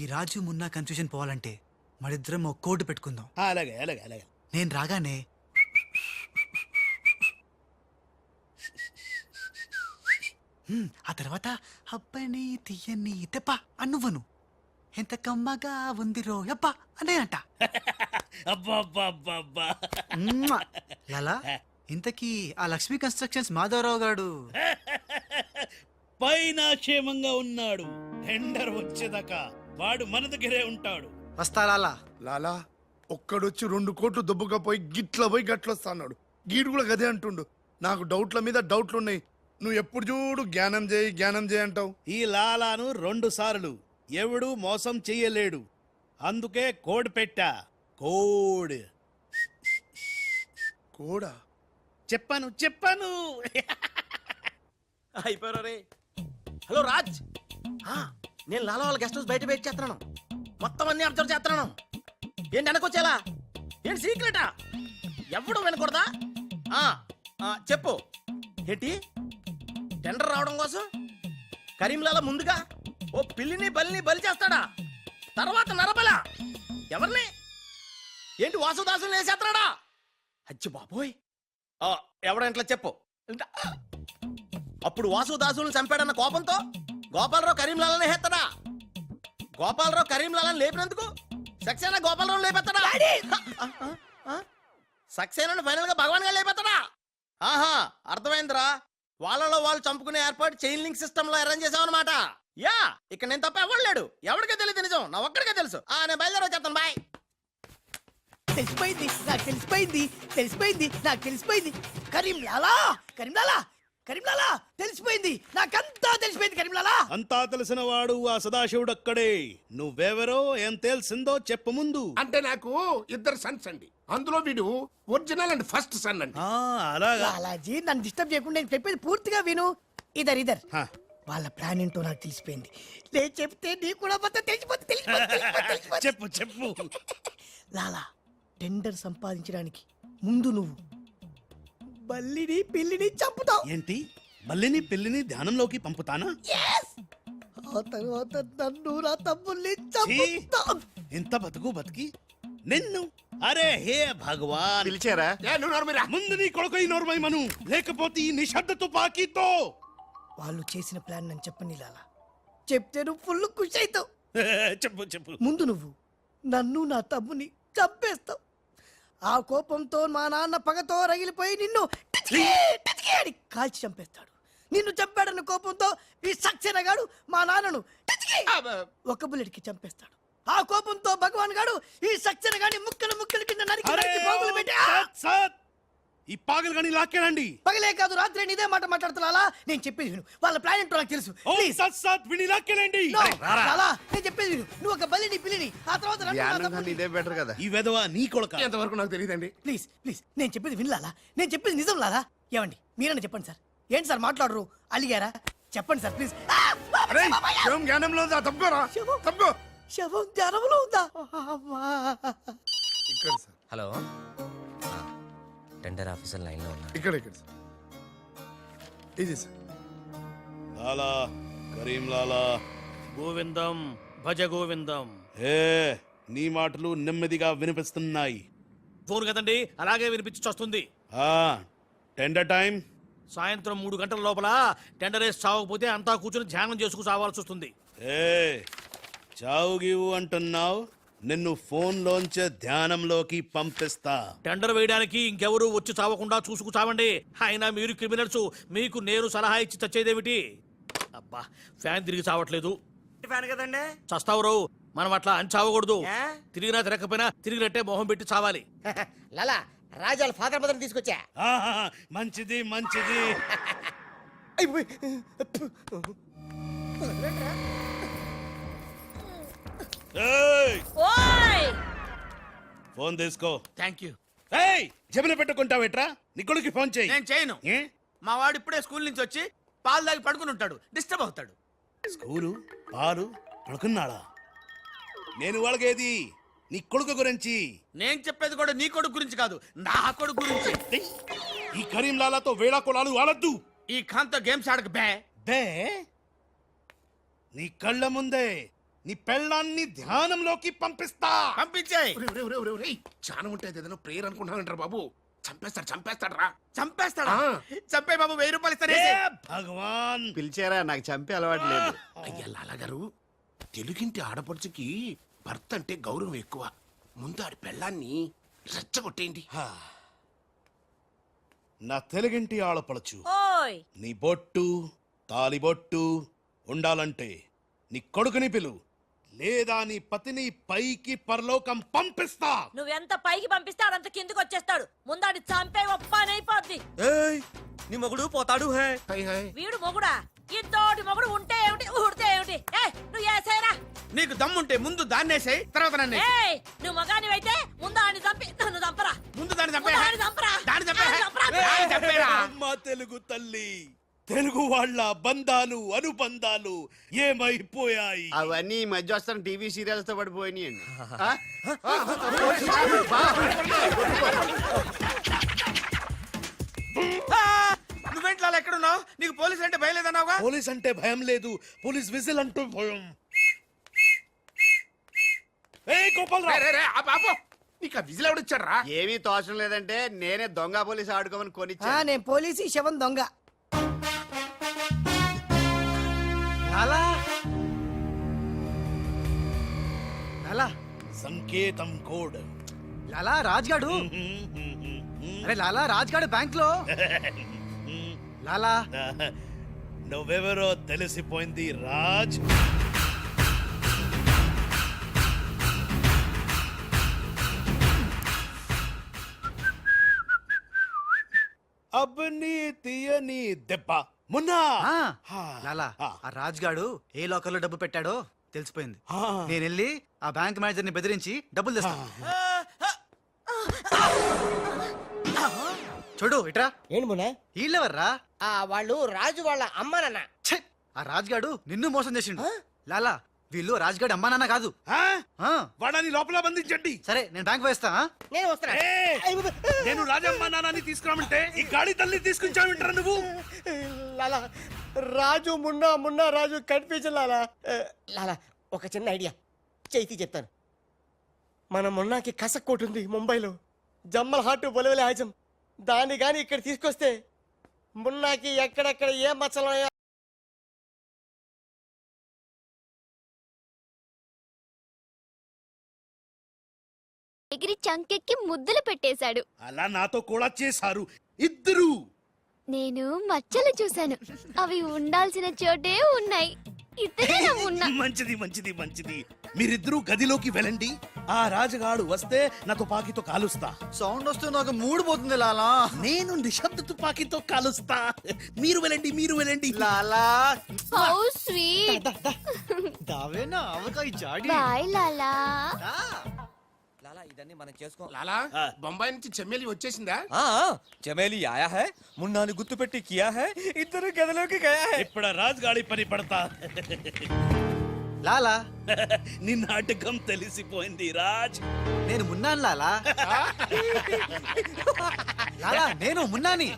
ఈ రాజు మున్నా కన్ఫ్యూజన్ పోవాలంటే మరిద్దరం ఒక కోడ్ పెట్టుకుందాం. అలాగే అలాగే అలాగే. నేను రాగానే ఆ తర్వాత అబ్బని తీయని తెప్ప అన్నువ్వను ఎంత కమ్మగా ఉంది రోయప్ప అనే అంట. అబ్బా లాలా, ఇంతకీ ఆ లక్ష్మీ కన్స్ట్రక్షన్స్ మాధవరావు గాడు పైన క్షేమంగా ఉన్నాడు. టెండర్ వచ్చేదాకా వాడు మన దగ్గరే ఉంటాడు. వస్తా లాలా. లాలా ఒక్కడొచ్చి 2 కోట్లు దుబ్బకపోయి గిట్ల పోయి గట్లొస్తాడు. గీడు కూడా గదే అంటుండు. నాకు డౌట్ల మీద డౌట్లున్నాయి. నువ్వు ఎప్పుడు చూడు జ్ఞానం చేయి అంటావు. ఈ లాలాను 2 సార్లు ఎవడు మోసం చెయ్యలేడు. అందుకే కోడ్ పెట్టా. కోడ్ కోడా? చెప్పాను. అయిపోయారు రే. హలో రాజ్, నేను లాలా వాళ్ళ గెస్ట్ హౌస్ బయట వెయిట్ చేస్తున్నాను. మొత్తం అన్ని అబ్జర్వ్ చేస్తున్నాను. ఏంటి వెనకొచ్చేలా? ఏంటి సీక్రెటా? ఎవడు వినకూడదా? చెప్పు. ఏంటి టెండర్ రావడం కోసం కరీంలాలా ముందుగా ఓ పిల్లిని బలిని బలి చేస్తాడా? తర్వాత నరబల ఎవరిని? ఏంటి వాసుదాసుని వేసేస్తాడా? అచ్చి బాబోయ్, ఎవడంట్లా చెప్పు. అప్పుడు వాసుదాసులను చంపాడన్న కోపంతో గోపాలరావు కరీంలాలని హేస్తాడా? గోపాలరావు కరీంలాలని లేపినందుకు సక్సేనా గోపాలరావు లేపెత్తాడా? సక్సేనాను ఫైనల్ గా భగవాన్ గా లేపెత్తాడా? ఆహా, అర్థమైందిరా. వాళ్ళలో వాళ్ళు చంపుకునే ఏర్పాటు చైన్ లింక్ సిస్టమ్ లో అరేంజ్ చేసామన్నమాట. యా, ఇక్కడ నేను తప్ప ఎవరు లేడు. ఎవరికే తెలియదు నిజం, నా ఒక్కడికే తెలుసు. నేను బయలుదేరి వచ్చేస్తాను. బాయ్. తెలిసిపోయింది నాకు, తెలిసిపోయింది నాకు, తెలిసిపోయింది. కరీంలాలా తెలిసిపోయింది నాకంతా, తెలిసిపోయింది కరీంలాలా. అంతా తెలిసిన వాడు ఆ సదాశివుడు అక్కడే. నువ్వెవరో ఏం తెలిసిందో చెప్పు ముందు. అంటే నాకు 2 సన్స్ అండి. అందులో వీడు ఒరిజినల్ అండ్ ఫస్ట్ సన్ అండి. అలాగా. లాలాజీ నన్ను డిస్టర్బ్ చేయకుండా నేను చెప్పేది పూర్తిగా విను. ఇదర్ వాళ్ళ ప్లాన్ ఏంటో నాకు తెలిసిపోయింది. చెప్తే నీకు కూడా మొత్తం తెలిసిపోతుంది. చెప్పు. లాలా, టెండర్ సంపాదించడానికి ముందు నువ్వు బల్లిని పిల్లిని చంపుతావు. ఏంటి? మల్లిని పిల్లిని ధ్యానంలోకి పంపుతానా? ఆ తర్వాత నన్ను నా తమ్ముల్ని చంపుతావు. ఇంత బతికి నిన్ను? అరే హే భగవాన్, పిలిచారా? ముందు నీ కొడుకు ఈ నోర్మై మను, లేకపోతే ఈ నిశ్శబ్ద తుపాకీతో. వాళ్ళు చేసిన ప్లాన్ నన్ను చెప్పని లాలా. చెప్తే నువ్వు ఫుల్ ఖుషి అవుతావు. చెప్పు. ముందు నువ్వు నన్ను నా తమ్ముని చంపేస్తావు. ఆ కోపంతో మా నాన్న పగతో రగిలిపోయి నిన్ను అని కాల్చి చంపేస్తాడు. నిన్ను చంపాడన్న కోపంతో ఈ సక్సేనా గాడు మా నాన్నను ఒక బుల్లెట్ కి చంపేస్తాడు. ఆ కోపంతో భగవాన్ గాడు ఈ సక్సేనా గాని ముక్కలు కింద నరికి పోగులు పెట్టి ఈ పాగలు గాని లాక్కేనండి. పగలే కాదు రాత్రి ఇదే మాట మాట్లాడుతున్నా. నేను చెప్పేది విను. వాళ్ళ ప్లాన్ ఏంటో నాకు తెలుసు. నేను చెప్పేది విను. నువ్వు ఒక బలిని పిల్లిని, ఆ తర్వాత ఇదే బెటర్ కదా. ఈ వెధవ నీ కొడుక. ఎంతవరకు నాకు తెలియదండి. ప్లీజ్ నేను చెప్పేది వినలాలా. నేను చెప్పేది నిజం లాలా. ఏమండి మీరన్నా చెప్పండి సార్. ఏంటి సార్ మాట్లాడరు? అలిగారా? చెప్పండి సార్ ప్లీజ్. జ్ఞానంలో ఉందా? తప్పుకోరా. శవం జ్ఞానంలో ఉందా? ఇక్కడ sir. Hello, tender officer line లో ఉన్నారు. ఇక్కడ సార్. ఇది సార్. లాలా, కరీం లాలా. గోవిందం భజ గోవిందం. నీ మాటలు నెమ్మదిగా వినిపిస్తున్నాయి. ఫోన్ కదండి, అలాగే వినిపించి వస్తుంది. టెండర్ టైం సాయంత్రం 3 గంటల లోపల టెండర్ వేసి చావకపోతే అంతా కూర్చొని ధ్యానం చేసుకు చావాల్సి వస్తుంది. చావు గీవు అంటున్నావు, నిన్ను ఫోన్ లోంచే ధ్యానంలోకి పంపిస్తా. టెండర్ వేయడానికి ఇంకెవరు వచ్చి చావకుండా చూసుకు చావండి. అయినా మీరు క్రిమినల్స్, మీకు నేను సలహా ఇచ్చి చచ్చేదేమిటి? అబ్బా, ఫ్యాన్ తిరిగి చావట్లేదు. ఫ్యాన్ కదండి. చస్తావు రావు. మనం అట్లా అని చావకూడదు. తిరిగినా తిరగకపోయినా తిరిగినట్టే మొహం పెట్టి చావాలి. లాలా, రాజాల ఫాదర్ మదర్ తీసుకొచ్చా. మంచిది. ఫోన్ తీసుకో. Thank you. జమిన పెట్టుకుంటావేట్రా? నీ కొడుకు ఫోన్ చేయి. నేను చేయను. మా వాడు ఇప్పుడే స్కూల్ నుంచి వచ్చి పాలు తాగి పడుకుని ఉంటాడు, డిస్టర్బ్ అవుతాడు. స్కూలు పాలు పడుకున్నాడా? నేను వాళ్ళకేది నీ కొడుకు గురించి. నేను చెప్పేది కూడా నీ కొడుకు గురించి కాదు, నా కొడుకు గురించి. ఈ కరీం లాలాతో వేళా కొలాలు ఆడద్దు. ఈ ఖాన్తో గేమ్స్ ఆడక బే. నీ కళ్ళ ముందే నీ పెళ్ళాన్ని ధ్యానంలోకి పంపిస్తా. పంపించాయి. చాలా ఉంటుంది ఏదైనా ప్రేయర్ అనుకుంటానంటారు బాబు. చంపేస్తాడు రా. చంపేస్తాడా? ఆ. చంపే బాబు 1000 రూపాయలు ఇస్తానే. ఏ భగవాన్, పిలిచారా? నాకు చంపే అలవాటు లేదు. అయ్యా లాలగారు, తెలుగింటి ఆడపడుచుకి భర్త అంటే గౌరవం ఎక్కువ. ముందు ఆడి పెళ్ళాన్ని రెచ్చగొట్టేయండి. నా తెలుగింటి ఆడపడచ్చు ఓయ్ నీ బొట్టు తాలిబొట్టు ఉండాలంటే నీ కొడుకుని పిలు, లేదా నీ పతిని పైకి పరలోకం పంపిస్తా. నువ్వెంత పైకి పంపిస్తే ఆడంత కిందికి వచ్చేస్తాడు. ముందాడి చంపే ఒప్పనైపోద్ది. ఏయ్, నీ మొగుడు పోతాడు హే. High high. వీడు మొగుడా? ఇంతోటి మొగుడు ఉంటే ఏమిటి, ఊడితే ఏమిటి? నువ్వు ఏసేరా. నీకు దమ్ముంటే ముందు దాన్నేసాయి, తర్వాత నన్ను ఏయ్, నువ్వు మగానివైతే ముందు ఆడిని చంపి నన్ను చంపరా. ముందు దాన్ని చంపే. ముందు ఆడిని చంపరా. దాన్ని చంపే. ఆడిని చంపరా. దాన్ని చంపేరా. అమ్మా తెలుగు తల్లి, తెలుగు వాళ్ళ బంధాలు అనుబంధాలు ఏమైపోయాయి? అవన్నీ ఈ మధ్య వస్తున్న టీవీ సీరియల్స్ తో పడిపోయినాయండి. నువ్వేంట్లో ఎక్కడున్నావు? నీకు పోలీసులు అంటే భయం లేదన్నావుగా? పోలీస్ అంటే భయం లేదు, పోలీస్ విజిల్ అంటూ భయం. బాబు, నీకు ఆ విజిల్ ఎవడిచ్చాడు రా? ఏమీ తోచడం లేదంటే నేనే దొంగ పోలీస్ ఆడుకోమని కొనిచ్చా. నేను పోలీసు శవం దొంగ. లాలా లాలా సంకేతం కోడ్. లాలా రాజ్గాడు. అరే లాలా రాజ్గాడు బ్యాంక్ లో. లాలా నువ్వెవరో తెలిసిపోయింది రాజ్. అబ్బని తీయని దెబ్బ మున్నా. లాలా ఆ. ఆ రాజ్గాడు ఏ లోకల్లో డబ్బు పెట్టాడో తెలిసిపోయింది. ఆ. నేను వెళ్ళి ఆ బ్యాంక్ మేనేజర్ ని బెదిరించి డబ్బులు తెస్తాను. చూడు ఇట్రా. ఏంటి మొన్న వీళ్ళెవర్రా? వాళ్ళు రాజు వాళ్ళ అమ్మ నాన్న. ఛే! ఆ రాజ్గాడు నిన్ను మోసం చేసిండు. లాలా వీళ్ళు రాజ్గాడు అమ్మా నాన్న కాదు. ఆ? ఆ, వాడని లోపల బంధించండి. సరే నేను బ్యాంక్ వేస్తా. నేను వస్తున్నా. నేను రాజమ్మ నాన్నని తీసుకురామంటే ఈ గాడి తల్లి తీసుకొచ్చావింటారా నువ్వు? లాలా రాజు మున్నా రాజు కన్ఫ్యూజన్ లాలా. లాలా ఒక చిన్న ఐడియా చైతి చెప్తాను. మన మున్నాకి కసక్కోటు ఉంది ముంబైలో, జమ్మల్ హాట్ బొలవలే హాజం. దాన్ని గాని ఇక్కడ తీసుకొస్తే మున్నాకి ఎక్కడెక్కడ ఏ మచ్చలు ఉన్నాయో ఎగిరి చంకెక్కి ముద్దులు పెట్టేశాడు. అలా నాతో కూడా చేశారు ఇద్దరు. నేను మచ్చలు చూశాను, అవి ఉండాల్సిన చోటే ఉన్నాయి. ఇద్దరే ఉన్నా. మంచిది మంచిది మంచిది. మీరిద్దరూ గదిలోకి వెళ్ళండి. ఆ రాజుగాడు వస్తే నా తుపాకీతో కాలుస్తా. సౌండ్ వస్తే నాకు మూడు పోతుంది లాలా. నేను నిశ్శబ్ద తుపాకీతో కాలుస్తా. మీరు వెళ్ళండి. లాలా how sweet. దావేనా avakaya Jadi. Bye లాలా. లాలా ఇదన్నీ మనం చేసుకో. లాలా, బొంబాయి నుంచి చెమ్మేలి వచ్చేసిందా? చమేలి ఆయా హై, మున్నాని గుర్తు పెట్టి కియా హై, ఇద్దరు గదిలోకి గయా హై. ఇప్పుడు రాజుగాడి పని పడతా. లాలా నీ నాటకం తెలిసిపోయింది రాజ్. నేను మున్నాను లాలా. లాలా నేను మున్నాని.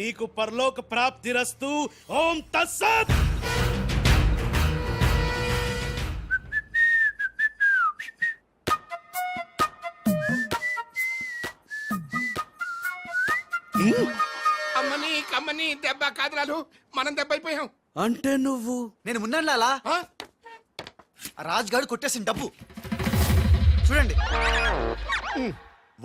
నీకు పరలోక ప్రాప్తిరస్తు. ఓం తస్సత్. అమ్మని కమ్మని దెబ్బ కాదురాలు, మనం దెబ్బ అయిపోయాం. అంటే నువ్వు నేను మున్నాను లాలా. ఆ? ఆ రాజ్గాడు కొట్టేసిన డబ్బు చూడండి.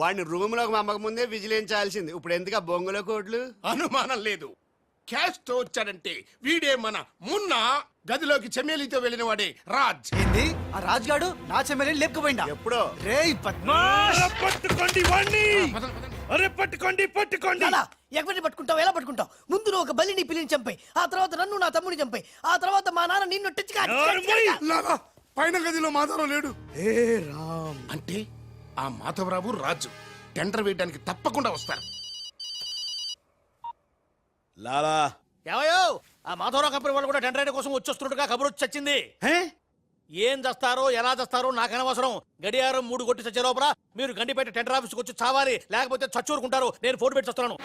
వాడిని రూమ్ లోకి మమ్మక ముందే విజిలించాల్సింది. ఇప్పుడు ఎందుకు ఆ బొంగులో కోట్లు? అనుమానం లేదు. క్యాష్ తో వచ్చాడంటే వీడే మన మున్నా. గదిలోకి చెమ్మేలితో వెళ్ళిన వాడే రాజ్. ఏంది ఆ రాజ్గాడు నా చెల్లెని లేపుకుపోయిందా? ఎప్పుడో. రేయ్ పద్మాష్. పట్టుకోండి వాణ్ణి. అరే పట్టుకోండి. లాలా ఎవరిని పట్టుకుంటావు, ఎలా పట్టుకుంటావు? ముందు నువ్వు ఒక బలిని పిల్లిని చంపాయి, ఆ తర్వాత నన్ను నా తమ్ముని చంపాయి, ఆ తర్వాత మా నాన్న నిన్ను లాలా పైన గదిలో మాధవరావు లేడు. ఏ రామ్. అంటే ఆ మాధవరావు రాజు టెండర్ వేయడానికి తప్పకుండా వస్తారు. లాలా ఏమయ్యో, ఆ మాధవరావు కంపెనీ వాళ్ళు కూడా టెండర్ కోసం వచ్చేస్తున్నట్టుగా కబురు వచ్చి చచ్చింది. ఏం చేస్తారో ఎలా చేస్తారో నాకు అనవసరం. గడియారం 3 కొట్టి చచ్చే లోపల మీరు గండిపేట టెండర్ ఆఫీస్కి వచ్చి చావాలి, లేకపోతే చచ్చూరుకుంటారు. నేను ఫోన్ పెట్టి వస్తున్నాను.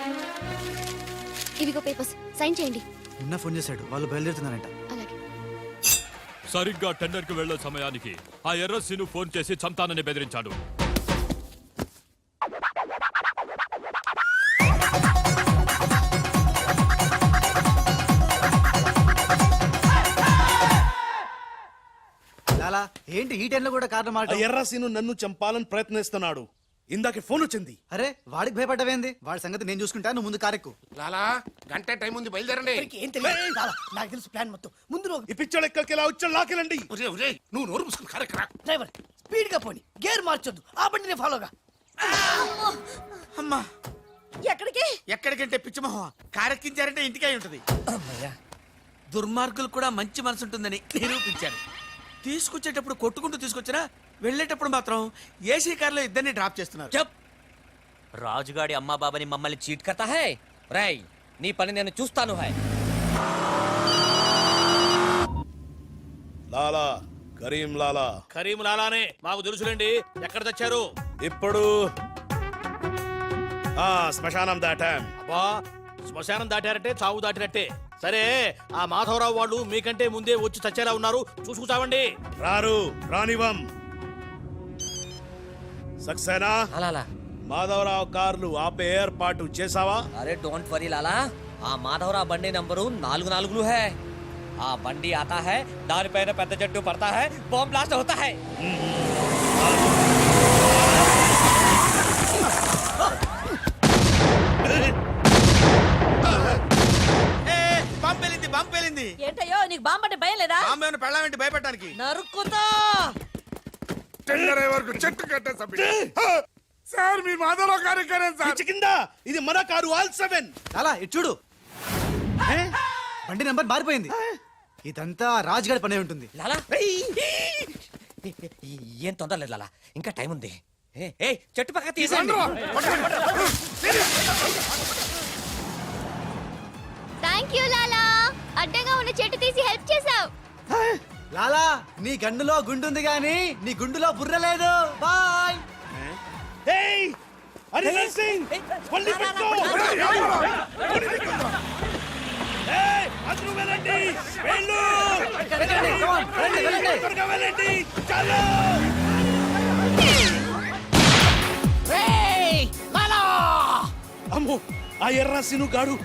ఇవిగో పేపర్స్, సైన్ చేయండి. నిన్న ఫోన్ చేశాడు, వాళ్ళు బయలుదేరుతున్నారంట. అలాగే. సరిగ్గా టెండర్ కి వెళ్లే సమయానికి ఆ ఎర్రస్సీను ఫోన్ చేసి చంతానని బెదిరించాడు. లాలా ఏంటి ఈ టైంలో కూడా కారణం ఆ మాట ఎర్రసీను నన్ను చంపాలని ప్రయత్నిస్తున్నాడు. ఇందాక ఫోన్ వచ్చింది. అరే వాడికి భయపడ్డవేంది? వాడి సంగతి నేను చూసుకుంటా, నువ్వు ముందు కారెక్కు. లాలా గంట టైం ఉంది, బయలుదేరండి. ఇక్కడికి ఏం తెలియదు లాలా, నాకు తెలుసు ప్లాన్ మొత్తం. ముందు నువ్వు ఈ పిచ్చోడు ఎక్కడికి ఇలా వచ్చాడు, లాకెళ్ళండి. ఒరేయ్, ఒరేయ్, నువ్వు నోరు మూసుకుని కారెక్కరా. డ్రైవర్ స్పీడ్ గా పోని, గేర్ మార్చొద్దు, ఆ బండిని ఫాలోగా. అమ్మా ఎక్కడికి? ఎక్కడికంటే పిచ్చిమోహం కారెక్కించారంటే ఇంటికే ఉంటది. దుర్మార్గులు కూడా మంచి మనసు ఉంటుందని నిరూపించారు. తీసుకొచ్చేటప్పుడు కొట్టుకుంటూ తీసుకొచ్చినా వెళ్ళేటప్పుడు మాత్రం ఏసీ కార్లో ఇద్దరిని డ్రాప్ చేస్తున్నారు. చెప్ రాజుగాడి అమ్మా బాబాని మమ్మల్ని చీట్ కర్తా హై. రై నీ పని నేను చూస్తాను హై. లాలా, కరీం లాలా. కరీం లాలానే మాకు తెలుసులేండి. ఎక్కడ తెచ్చారు? ఇప్పుడు శ్మశానం దాటాం. అబ్బా శ్మశానం దాటారంటే చావు దాటినట్టే. సరే ఆ మాధవరావు వాళ్ళు మీకంటే ముందే వచ్చి చచ్చేలా ఉన్నారు, చూసుకుతామండి. రారు, రానివం. సక్సేనా, అలాలా మాధవరావు కార్లు ఆపే ఏర్పాటు చేసావా? అరే డోంట్ వరీ లాలా, ఆ మాధవరావు బండి నంబరు 44 హై. ఆ బండి ఆతా హై, దానిపైన పెద్ద జట్టు పడతా హై, బాంబ్ బ్లాస్ట్ అవుతా హై. పంపేలింది. ఏంటయ్యో నీకు బాంబు అంటే భయం లేదా? బాంబేను పెళ్ళామేంటి భయపెట్టడానికి? నరుకుతా. టెండర్ అయ్యే వరకు చెట్టు కట్టే సార్, మీ మాధవరావు కార్యక్రమం సార్. పిచ్చి కింద, ఇది మన కారు ఆల్ 7. లాలా ఇటు చూడు, బండి నెంబర్ మారిపోయింది. ఇదంతా రాజుగాడి పనే ఉంటుంది. లాలా ఏం తొందర లేదు లాలా, ఇంకా టైం ఉంది. ఏ చెట్టు పక్క తీసండి. థ్యాంక్ యూ లాలా, అడ్డంగా ఉన్న చెట్టు తీసి హెల్ప్ చేసావు. లాలా నీ గన్నులో గుండుంది గాని నీ గుండులో బుర్ర లేదు. బాయ్. ఏయ్, హరిహర్ సింగ్, మళ్ళీ పెట్టుకో. ఏయ్, అందరూ వెళ్ళండి, వెళ్ళు. త్వరగా వెళ్ళండి, చాలు. అమ్మో, ఆ ఎర్రసీను గాడు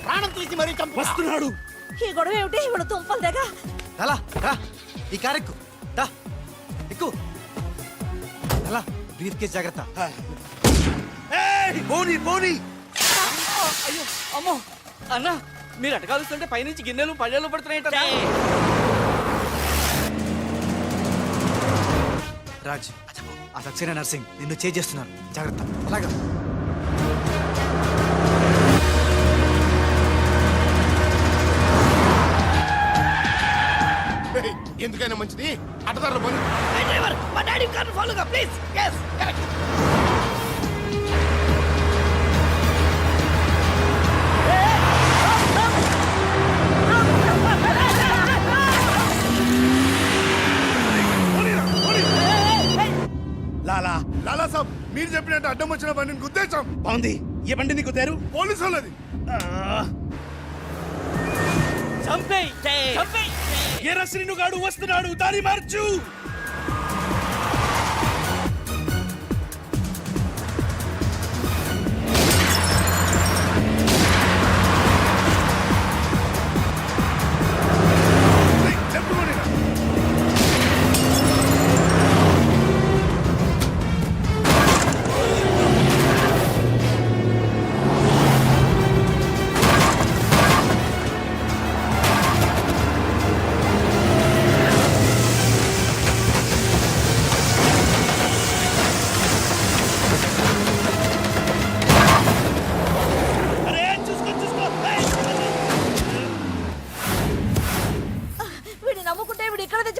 ప్రాణం తీసి మరీ చంపు. వస్తున్నాడు. ఈ గొడవ ఏమిటి? ఇప్పుడు తుంపలు దగ్గర లాలా రా, ఈ కారెక్కు దా, ఎక్కు. లాలా బ్రీఫ్ కేస్ జాగ్రత్త. ఏయ్, పోనీ పోనీ. అమ్మో అన్న, మీరు అటకాలుస్తుంటే పైనుంచి గిన్నెలు పళ్ళెలు పడుతున్నాయి. రాజ్, ఆ సక్సేనా నర్సింగ్ నిన్ను చేస్తున్నారు, జాగ్రత్త. అలాగా ఏయ్, ఎందుకైనా మంచిది అటదారులు పని. డ్రైవర్ మా డాడీ కార్ ఫాలోగా ప్లీజ్. yes correct. లాలా, లాలా సాబ్, మీరు చెప్పినట్టు అడ్డం వచ్చిన బండిని గుద్దేశాం. బాగుంది. ఏ బండి నీకు తేరు? పోలీసు వాళ్ళది. ఎర్రసీను గాడు వస్తున్నాడు, దారి మార్చు.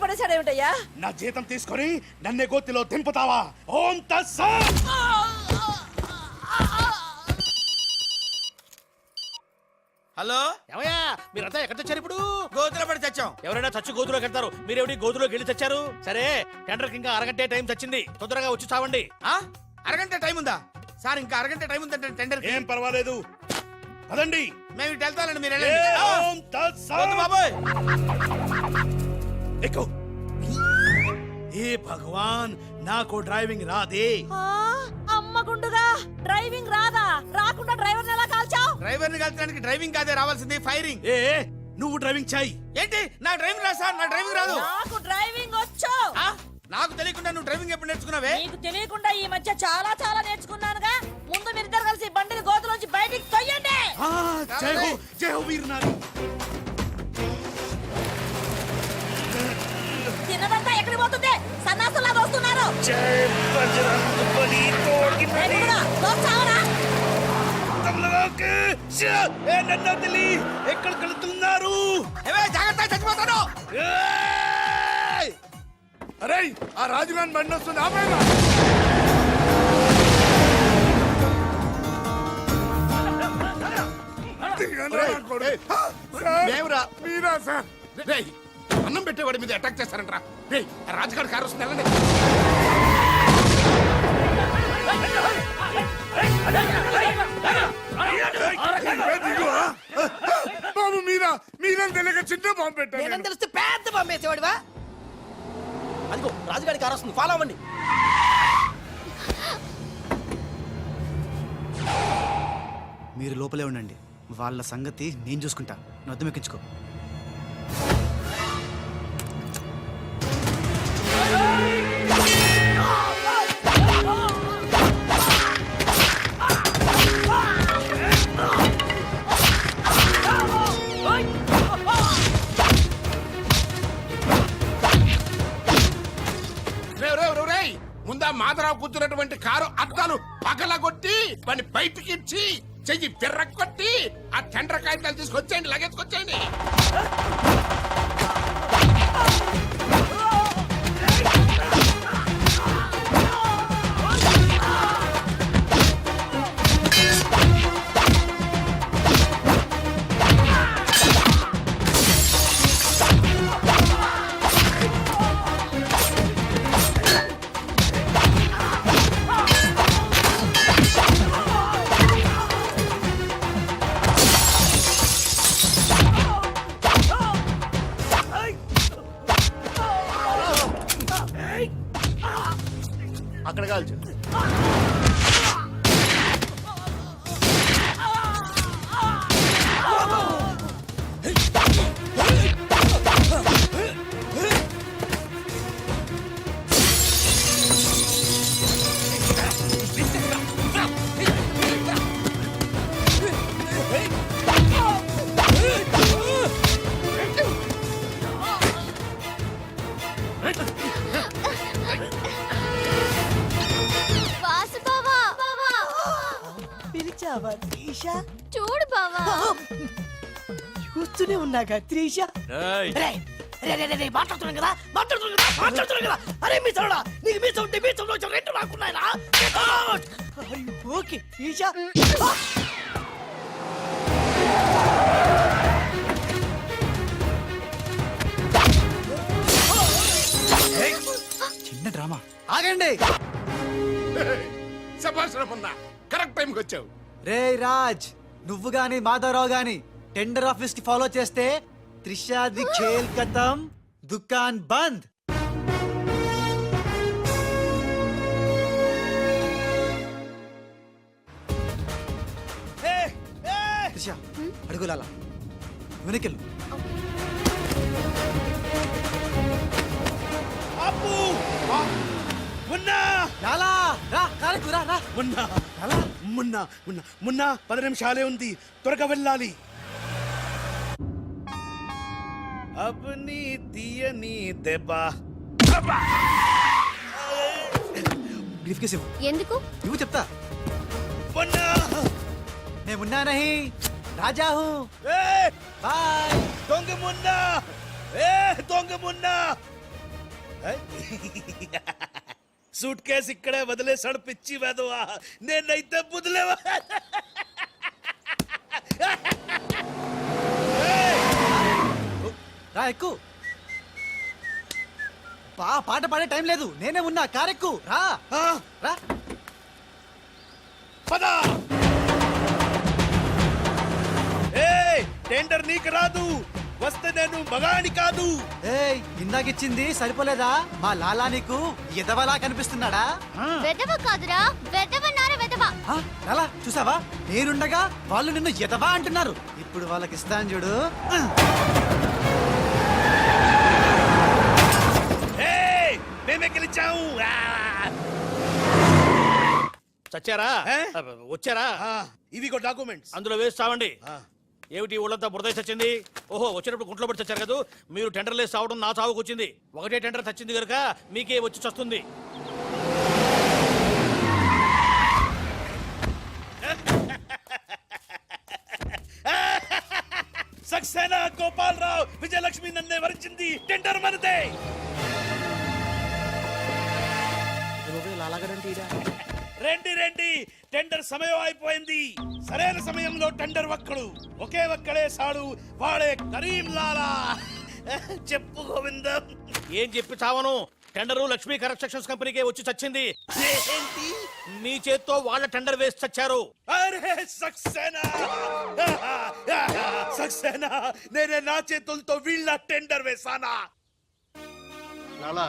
పడేశాడేమిటయ్యా? నా జీతం తీసుకొని నన్నే గోతిలో దింపుతావా? ఓం తస్సత్. హలో ఏమయ్యా, మీరంతా ఎక్కడ తెచ్చారు? ఇప్పుడు గోతులో పడి తెచ్చాం. ఎవరైనా చచ్చి గోతులో కడతారు, మీరేమిటి గోతులోకి వెళ్ళి తెచ్చారు? సరే, టెండర్కి ఇంకా అరగంటే టైం తెచ్చింది, తొందరగా వచ్చి చావండి. అరగంట టైం ఉందా సార్? ఇంకా అరగంట టైం ఉందంటే టెండర్. ఏం పర్వాలేదు, పదండి. మేము ఇటు వెళ్తానండి, మీరు ఓం తస్సత్. బాబోయ్ ఎక్కు. ఏ భగవాన్ నాకు డ్రైవింగ్ రాదే. ఆ, అమ్మ గుండుగా డ్రైవింగ్ రాదా? రాకుండా డ్రైవర్ ఎలా కాల్చావు? డ్రైవర్ ని కలిసడానికి డ్రైవింగ్ కాదే రావాల్సింది, ఫైరింగ్. ఏ నువ్వు డ్రైవింగ్ చాయి. ఏంటి నా డ్రైవింగ్ రాదు సార్, నా డ్రైవింగ్ రాదు. నాకు డ్రైవింగ్ వచ్చు. ఆ? నాకు తెలియకుండా నువ్వు డ్రైవింగ్ ఎప్పుడు నేర్చుకున్నావే? నీకు తెలియకుండా ఈ మధ్య చాలా చాలా నేర్చుకున్నానుగా. ముందు మీరిద్దరు కలిసి బండిని గోతులోంచి బయటికి తొయ్యండి. జై హో వీర్ నారి. తిన్నదంతా ఎక్కడికి పోతుంది? సన్నాసులా దోస్తున్నారు. రేపు కూడా దోస్తావరా? నన్ను వదిలి ఎక్కడికి వెళ్తున్నారు? జాగ్రత్త, చచ్చిపోతాను. అరే ఆ రాజుగాని బండి వస్తుంది, ఆపేరా. దిగండి రా కొడుకు. సార్, మేమురా. మీరా సార్? రేయ్, అన్నం పెట్టేవాడి మీద అటాక్ చేస్తారంట్రా. రేయ్, ఆ రాజుగారి కారు వస్తుంది, వెళ్ళండి. బాబు మీరా? మీరేం తెలియక చిన్న బాంబు నేనేం పెట్టాను. తెలిస్తే పెద్ద పంపేసేవాడివా? అదిగో రాజుగారి కారు వస్తుంది, ఫాలో అవ్వండి. మీరు లోపలే ఉండండి, వాళ్ళ సంగతి నేను చూసుకుంటా. నువ్వు అద్దం ఎక్కించుకో. రేయ్, ముందా మాధరావు కూర్చున్నటువంటి కారు అద్దాలు పగలగొట్టి వాడిని బయటికి ఇచ్చి చెయ్యి పిర్రకొట్టి ఆ టెండర్ కాగితాలు తీసుకొచ్చేయండి, లగేసుకొచ్చేయండి. అక్కడ కాల్చు. వాసు బావా, పిలిచావా త్రీష? చూడు బావా. చూస్తూనే ఉన్నాగా త్రీష. మాట్లాడుతున్నాను కదా. అరే మీ తోడా, నీకు మీసం ఉంటే మీసంలో రెండు రాకున్నాయనా? ఓకే త్రీష. చిన్న డ్రామా, ఆగండి. శభాష్ రమణ, కరెక్ట్ టైంకి వచ్చావు. రే రాజ్, నువ్వు గాని మాధవరావు గాని టెండర్ ఆఫీస్ కి ఫాలో చేస్తే త్రిషాది ఖేల్ ఖతం, దుకాన్ బంద్. త్రిష అడుగులాల వెనకెళ్ళు. అప్పు మున్నా లాలా రా, కారకు రా రా. మున్నా మున్నా మున్నా మున్నా 10 నిమిషాలే ఉంది, త్వరగా వెళ్ళాలి. అబ్ని తీయని దెబ్బ. బ్రీఫ్ కేసు ఇవ్వు. ఎందుకు? ఇవ్వు చెప్తా. మున్నా मैं मुन्ना नहीं राजा हूँ. बाय. దొంగ మున్నా, దొంగ మున్నా. సూట్ కేసు ఇక్కడే వదిలేసాడు పిచ్చి వెదవా. నేనైతే బుదిలేవా. రా ఎక్కు. పాట పాడే టైం లేదు, నేనే ఉన్నా. కారెక్కు రా రా. పదా. టెండర్ నీకు రాదు, వస్తే నేను మగాడి కాదు. ఏయ్ ఇందాకిచ్చింది సరిపోలేదా? మా లాలా నీకు ఎదవలా కనిపిస్తున్నాడా? వెదవ కాదురా, వెదవన్నారా వెదవ. ఆ, లాలా చూసావా, నేనుండగా వాళ్ళు నిన్ను ఎదవా అంటున్నారు. ఇప్పుడు వాళ్ళకి ఇస్తాను చూడు. ఏయ్, మేమే గెలిచాము. చచ్చారా వచ్చారా? ఇవిగో డాక్యుమెంట్స్. అందులో వేసి చావండి. ఏమిటి ఊళ్ళంతా బురద చచ్చింది? ఓహో, వచ్చేటప్పుడు గుంట్లో పడి చచ్చారు కదా. మీరు టెండర్ లేసి చావడం నా చావుకు వచ్చింది. ఒకటే టెండర్ చచ్చింది కనుక మీకే వచ్చి చస్తుంది. సక్సేనా, గోపాలరావు, విజయలక్ష్మి నన్నే వరించింది. టెండర్ మనదే. రండి రండి, టెండర్ సమయం అయిపోయింది. సరైన సమయంలో టెండర్ ఒక్కడు, ఒకే ఒక్కడే సాడు, వాడే కరీం లాలా. చెప్పు గోవిందం. ఏం చెప్పి చావను? టెండరు లక్ష్మీ కన్స్ట్రక్షన్స్ కంపెనీకే వచ్చి చచ్చింది. ఏంటి? మీ చేత్తో వాళ్ళ టెండర్ వేసి చచ్చారు. అరే సక్సేనా, సక్సేనా, నేనే నా చేతులతో వీళ్ళ టెండర్ వేసానా? లాలా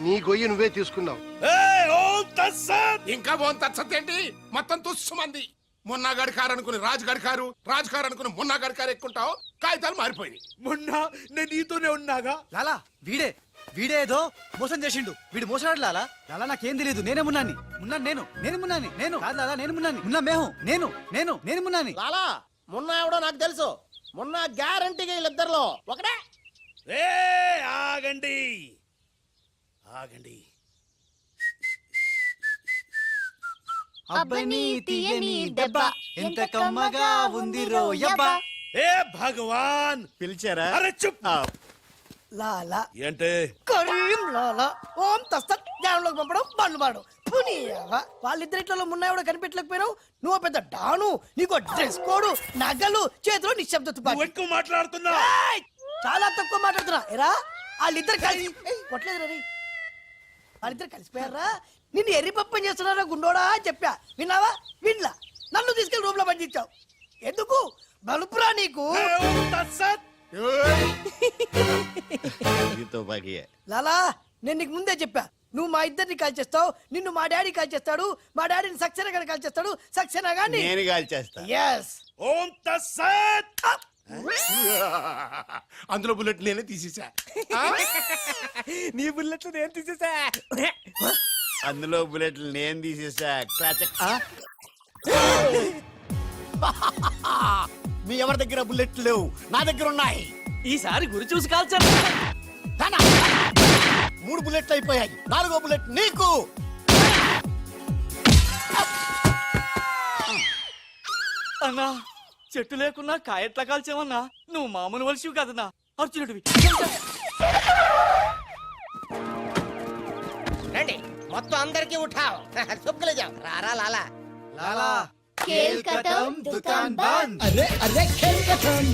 నీ గొయ్యి నువ్వే తీసుకున్నావు. ఏయ్, ఓం తత్సత్. ఇంకా బోన్ తచ్చతేంటి? మొత్తం తుస్సుమంది. మొన్నా గడికారు అనుకుని రాజు గడికారు, రాజు కారు అనుకుని మొన్నా గడికారు ఎక్కుంటావు. కాగితాలు మారిపోయినాయి. మొన్న నేను నీతోనే ఉన్నాగా. లాలా వీడే ఏదో మోసం చేసిండు. వీడు మోసడాడు లాలా. లాలా నాకేం తెలియదు. నేనే మున్నాని. నేను మున్నాని. నేను కాదు లాలా, నేను మున్నాని. మున్నా మేహు. నేను మున్నాని. లాలా మొన్న ఎవడో నాకు తెలుసు. మొన్న గ్యారంటీగా వీళ్ళిద్దరిలో ఒకటే. ఏ ఆగండి ఆగండి. అబ్బని తీయని దెబ్బ ఎంత కమ్మగా ఉంది రోయబ్బా. ఏ భగవాన్, పిలిచారా? అరే చుప్. లాలా ఏంటే? కరీం లాలా ఓం తస్తత్ జ్ఞానంలోకి పంపడం బండ్లు పాడు పునీయవా. వాళ్ళిద్దరిట్లో మున్నాయో కనిపెట్టలేకపోయినావు. నువ్వు పెద్ద డాను, నీకు డ్రెస్ కోడు, నగలు, చేతిలో నిశ్శబ్ద నువ్వు తుపాకీ. ఎక్కువ మాట్లాడుతున్నా. ఏయ్! చాలా తక్కువ మాట్లాడుతున్నా. ఎరా వాళ్ళిద్దరు కలిసి కొట్టలేదు రే. వాళ్ళిద్దరు కలిసిపోయారా? నిన్ను ఎర్రిపప్పని చేస్తున్నారా గుండోడా అని చెప్పా. విన్నావా? వినలా. నన్ను తీసుకెళ్లి రూమ్ లో పండించావు. ఎందుకు? బలుపురా నీకు. ఏ ఓం తత్సత్. లాలా నేను నీకు ముందే చెప్పా. నువ్వు మా ఇద్దరిని కాల్ చేస్తావు, నిన్ను మా డాడీ కాల్ చేస్తాడు, మా డాడీని సక్సేనా గాని కాల్ చేస్తాడు, సక్సేనా గాని నేను కాల్ చేస్తా. yes. ఓం తత్సత్. అందులో బుల్లెట్ నేనే తీసేసా. నీ బుల్లెట్లు నేను తీసేసా. అందులో బుల్లెట్లు నేను తీసేసా. మీ ఎవరి దగ్గర బుల్లెట్లు లేవు, నా దగ్గర ఉన్నాయి. ఈసారి గురి చూసి కాల్చారు. 3 బుల్లెట్లు అయిపోయాయి. 4వ బుల్లెట్ నీకు. అన్నా చెట్టు లేకున్నా కాయట్లా కాల్చేమన్నా. నువ్వు మామూలు వలసివి కదన్నా, అర్జునుడివి. రండి మొత్తం అందరికి ఉఠావు. సుక్కలు జావు. రారా లాలా. లాలా खेल खत्म, दुकान बंद. अरे अरे खेल खत्म,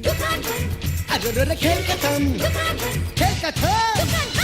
दुकान बंद. अरे अरे खेल खत्म, खेल खत्म.